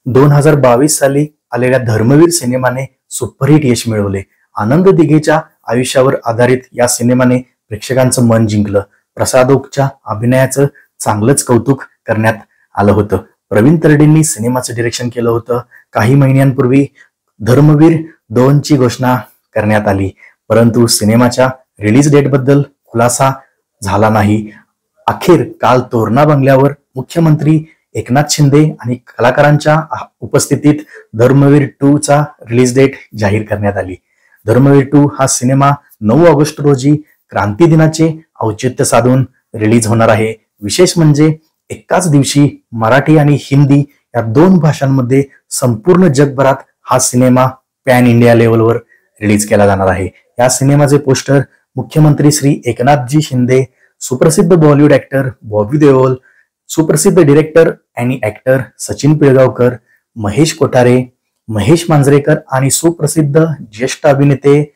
2022 साली आलेल्या धर्मवीर सिनेमाने सुपरहिट यश मिळवले. आनंद दिघेच्या आयुष्यावर आधारित या सिनेमाने प्रेक्षकांचं मन जिंकलं. प्रसाद ओकच्या अभिनयाचं चांगलंच कौतुक करण्यात आलं होतं. प्रवीण तरडेंनी सिनेमाचं डिरेक्शन केलं होतं. काही महिन्यांपूर्वी धर्मवीर 2 ची घोषणा करण्यात आली, परंतु सिनेमाच्या रिलीज डेट बद्दल खुलासा झाला नाही. अखेर काल तोरणा बंगल्यावर मुख्यमंत्री एकनाथ शिंदे आणि कलाकारांच्या उपस्थितीत धर्मवीर 2 चा रिलीज डेट जाहीर करण्यात आली. धर्मवीर 2 हा सिनेमा 9 ऑगस्ट रोजी क्रांती दिनाचे औचित्य साधून रिलीज होणार आहे. विशेष म्हणजे एकाच दिवशी मराठी आणि हिंदी या 2 भाषांमध्ये संपूर्ण जगभरात हा सिनेमा पॅन इंडिया लेवलवर रिलीज केला जाणार आहे. या सिनेमाचे पोस्टर मुख्यमंत्री श्री एकनाथजी शिंदे, सुप्रसिद्ध बॉलिवूड ऍक्टर बॉबी देओल, सुप्रसिद्ध डिरेक्टर आणि ऍक्टर सचिन पिळगावकर, महेश कोठारे, महेश मांजरेकर आणि सुप्रसिद्ध ज्येष्ठ अभिनेते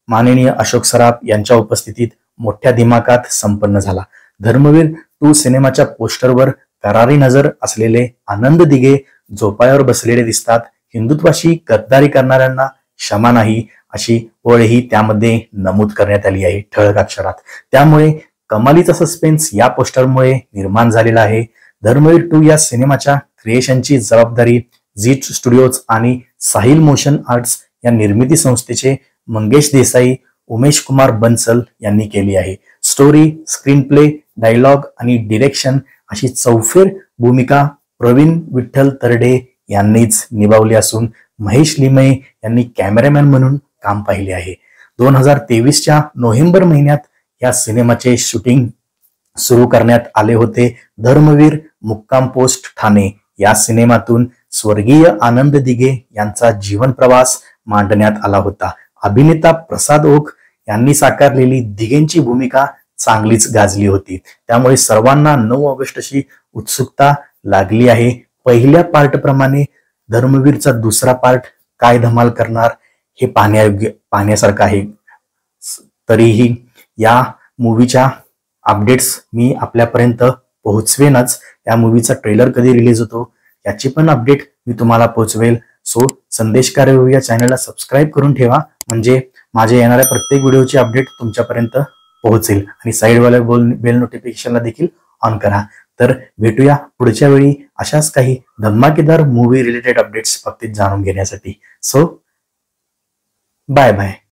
माननीय अशोक सराफ यांच्या उपस्थितीत मोठ्या दिमाखात संपन्न झाला. धर्मवीर 2 सिनेमाच्या पोस्टरवर करारी नजर असलेले आनंद दिघे झोपाळ्यावर बसलेले दिसतात. हिंदुत्वाशी गद्दारी करणाऱ्यांना क्षमा नाही अशी ओळही त्यामध्ये नमूद करण्यात आली आहे ठळक अक्षरात. त्यामुळे कमालीचा सस्पेन्स या पोस्टरमुळे निर्माण झालेला आहे. धर्मवीर 2 या सिनेमाच्या क्रिएशनची जबाबदारी झी स्टुडिओज आणि साहिल मोशन आर्ट्स या निर्मिती संस्थेचे मंगेश देसाई, उमेश कुमार बन्सल यांनी केली आहे. स्टोरी, स्क्रीन प्ले, डायलॉग आणि डिरेक्शन अशी चौफेर भूमिका प्रवीण विठ्ठल तरडे यांनीच निभावली असून महेश लिमये यांनी कॅमेरामॅन म्हणून काम पाहिले आहे. 2023च्या नोव्हेंबर महिन्यात या सिनेमाचे शूटिंग सुरू करण्यात आले होते. धर्मवीर मुक्काम पोस्ट ठाणे या सिनेमातून स्वर्गीय आनंद दिघे यांचा जीवन प्रवास मांडण्यात आला होता. अभिनेता प्रसाद ओक यांनी साकारलेली दिघेंची भूमिका चांगलीच गाजली होती. त्यामुळे सर्वांना 9 ऑगस्टची उत्सुकता लागली आहे. पहिल्या पार्ट प्रमाणे धर्मवीरचा दुसरा पार्ट काय धमाल करणार हे पाहण्यासारखं आहे. तरीही या मूवीच्या अपडेट्स मी आपल्यापर्यंत पोहोचवेनच. या मूवीचा ट्रेलर कधी रिलीज होतो याची पण अपडेट मी तुम्हाला पोहोचवेल. सो संदेशकार रिव्ह्यू या चॅनलला सबस्क्राईब करून ठेवा, म्हणजे माझ्या येणाऱ्या प्रत्येक व्हिडिओची अपडेट तुमच्यापर्यंत पोहोचेल. आणि साईडवाल्या बेल नोटिफिकेशनला देखील ऑन करा. तर भेटूया पुढच्या वेळी अशाच काही धमाकेदार मूवी रिलेटेड अपडेट्स बाबतीत जाणून घेण्यासाठी. So bye bye.